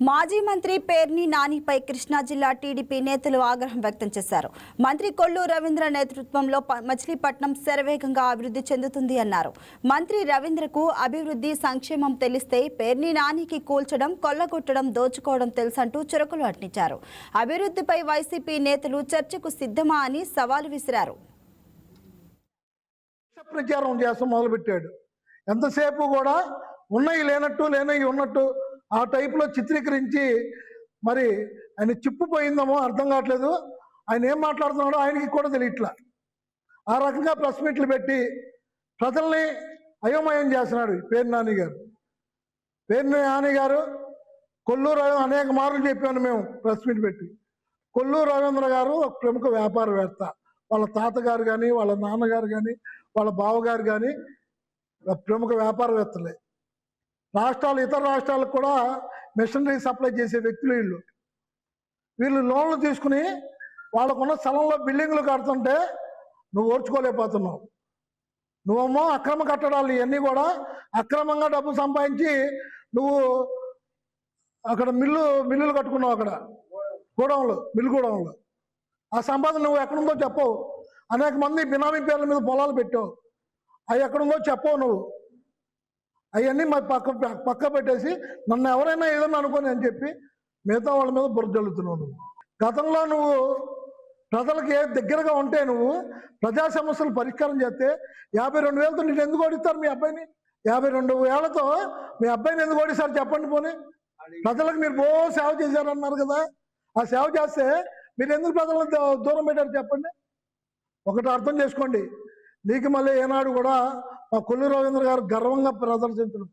మాజీ మంత్రి పేర్ని నానిపై కృష్ణా జిల్లా టీడీపీ నేతలు ఆగ్రహం వ్యక్తం చేశారు. మంత్రి కొల్లు రవీంద్ర నేతృత్వంలో మచిలీపట్నం శరవేగంగా అభివృద్ధి చెందుతుంది అన్నారు. మంత్రి రవీంద్రకు అభివృద్ధి సంక్షేమం తెలిస్తే పేర్ని నానికి కూల్చడం, కొల్లగొట్టడం, దోచుకోవడం తెలుసంటూ చురకలు అంటించారు. అభివృద్ధిపై వైసీపీ నేతలు చర్చకు సిద్ధమా అని సవాలు విసిరారు. ప్రచారం చేస్తాం మొదలుపెట్టాడు. ఎంతసేపు కూడా ఉన్నాయి లేనట్టు, లేనవి ఉన్నట్టు ఆ టైపులో చిత్రీకరించి మరి ఆయన చిప్పుపోయిందేమో అర్థం కావట్లేదు. ఆయన ఏం మాట్లాడుతున్నాడో ఆయనకి కూడా తెలియట్లా. ఆ రకంగా ప్రెస్ మీట్లు పెట్టి ప్రజల్ని అయోమయం చేస్తున్నాడు పేర్ని నాని గారు. పేర్ని నాని గారు కొల్లూరు అనేక మార్లు చెప్పాను మేము ప్రెస్ మీట్ పెట్టి. కొల్లూరు రవీంద్ర గారు ఒక ప్రముఖ వ్యాపారవేత్త. వాళ్ళ తాతగారు కానీ, వాళ్ళ నాన్నగారు కానీ, వాళ్ళ బావగారు కానీ ప్రముఖ వ్యాపారవేత్తలే. ఇతర రాష్ట్రాలకు కూడా మిషనరీ సప్లై చేసే వ్యక్తులు వీళ్ళు లోన్లు తీసుకుని వాళ్ళకున్న స్థలంలో బిల్డింగ్లు కడుతుంటే నువ్వు ఓర్చుకోలేకపోతున్నావు. నువ్వేమో అక్రమ కట్టడాలు ఇవన్నీ కూడా అక్రమంగా డబ్బు సంపాదించి నువ్వు అక్కడ మిల్లులు కట్టుకున్నావు. అక్కడ మిల్లు గూడౌన్లు ఆ సంపాదన నువ్వు ఎక్కడుందో చెప్పవు. అనేక మంది బినామీ పేర్ల మీద పొలాలు పెట్టావు. అవి ఎక్కడుందో చెప్పవు నువ్వు. అవన్నీ మరి పక్క పెట్టేసి నన్ను ఎవరైనా ఏదన్నా అనుకోని అని చెప్పి మిగతా వాళ్ళ మీద బురద జల్లుతున్నావు. నువ్వు గతంలో నువ్వు ప్రజలకి దగ్గరగా ఉంటే నువ్వు ప్రజా సమస్యలు పరిష్కారం చేస్తే 52,000తో నేను ఎందుకు ఓడిస్తారు మీ అబ్బాయిని? 52,000తో మీ అబ్బాయిని ఎందుకు ఓడిస్తారు చెప్పండి. పోనీ ప్రజలకు మీరు సేవ చేశారన్నారు కదా. ఆ సేవ చేస్తే మీరు ఎందుకు ప్రజలను దూరం పెట్టారు చెప్పండి. ఒకటి అర్థం చేసుకోండి. నీకు మళ్ళీ ఏనాడు కూడా మా కొల్లు రవీంద్ర గారు గర్వంగా ప్రదర్శించడం,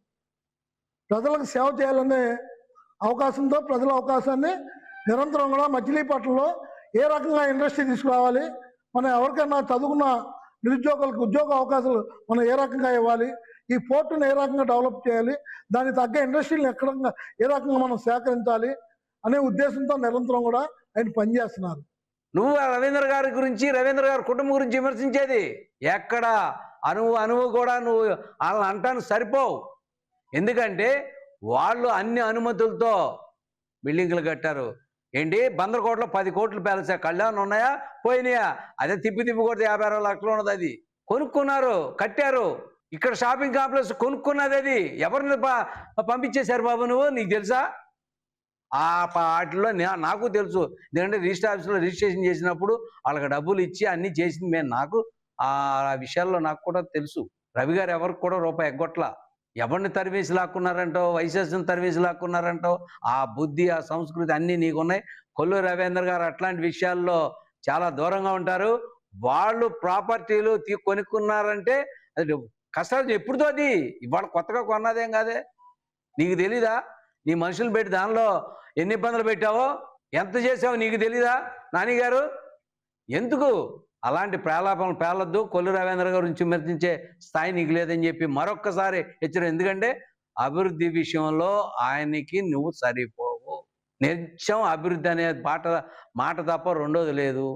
ప్రజలకు సేవ చేయాలనే అవకాశంతో ప్రజల అవకాశాన్ని నిరంతరం కూడా మచిలీపట్నంలో ఏ రకంగా ఇండస్ట్రీ తీసుకురావాలి, మనం ఎవరికైనా చదువుకున్న నిరుద్యోగులకు ఉద్యోగ అవకాశాలు మనం ఏ రకంగా ఇవ్వాలి, ఈ పోర్టును ఏ రకంగా డెవలప్ చేయాలి, దానికి తగ్గ ఇండస్ట్రీని ఏ రకంగా మనం సేకరించాలి అనే ఉద్దేశంతో నిరంతరం కూడా ఆయన పనిచేస్తున్నారు. నువ్వు రవీంద్ర గారి గురించి, రవీంద్ర గారి కుటుంబం గురించి విమర్శించేది ఎక్కడ? అనువు కూడా నువ్వు వాళ్ళని అంటాను సరిపోవు. ఎందుకంటే వాళ్ళు అన్ని అనుమతులతో బిల్డింగ్లు కట్టారు. ఏంటి బందరకోటలో 10 కోట్లు ప్యాలెస్ కళ్యాణ్ ఉన్నాయా, పోయినాయా? అదే తిప్పి కొడితే 56 లక్షలు ఉన్నది. అది కొనుక్కున్నారు, కట్టారు. ఇక్కడ షాపింగ్ కాంప్లెక్స్ కొనుక్కున్నది. అది ఎవరిని పంపించేశారు బాబు నువ్వు? నీకు తెలుసా? ఆ వాటిలో నాకు తెలుసు. ఎందుకంటే రిజిస్టర్ ఆఫీస్లో రిజిస్ట్రేషన్ చేసినప్పుడు వాళ్ళకి డబ్బులు ఇచ్చి అన్నీ చేసింది మేము. నాకు ఆ విషయాల్లో నాకు కూడా తెలుసు. రవి గారు ఎవరికి కూడా రూపాయి ఎగ్గొట్ల. ఎవరిని తరివేసి లాక్కున్నారంటో, వైఎస్ఆర్ని తరివేసి లాక్కున్నారంటో, ఆ బుద్ధి, ఆ సంస్కృతి అన్నీ నీకున్నాయి. కొల్లు రవీంద్ర గారు అట్లాంటి విషయాల్లో చాలా దూరంగా ఉంటారు. వాళ్ళు ప్రాపర్టీలు కొనుక్కున్నారంటే అది కష్టాలు ఎప్పుడుతో. అది ఇవాళ కొత్తగా కొన్నదేం కాదే. నీకు తెలీదా? నీ మనుషులు పెట్టి దానిలో ఎన్ని ఇబ్బందులు పెట్టావో, ఎంత చేసావో నీకు తెలీదా? నానిగారు ఎందుకు అలాంటి ప్రలాపనలు పేలొద్దు. కొల్లు రవీంద్ర గారి గురించి విమర్శించే స్థాయి నీకు లేదని చెప్పి మరొక్కసారి హెచ్చరిక. ఎందుకంటే అభివృద్ధి విషయంలో ఆయనకి నువ్వు సరిపోవు. నిత్యం అభివృద్ధి అనే మాట తప్ప రెండోది లేదు.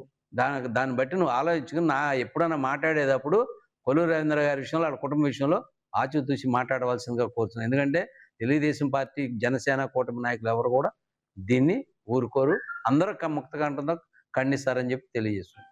దాన్ని బట్టి నువ్వు ఆలోచించుకుని ఎప్పుడైనా మాట్లాడేటప్పుడు కొల్లు రవీంద్ర గారి విషయంలో, వాళ్ళ కుటుంబ విషయంలో ఆచితూచి మాట్లాడవలసిందిగా కోరుతున్నాను. ఎందుకంటే తెలుగుదేశం పార్టీ, జనసేన కూటమి నాయకులు ఎవరు కూడా దీన్ని ఊరుకోరు. అందరూ ముక్త కంఠంతో ఖండిస్తారని చెప్పి తెలియజేస్తుంది.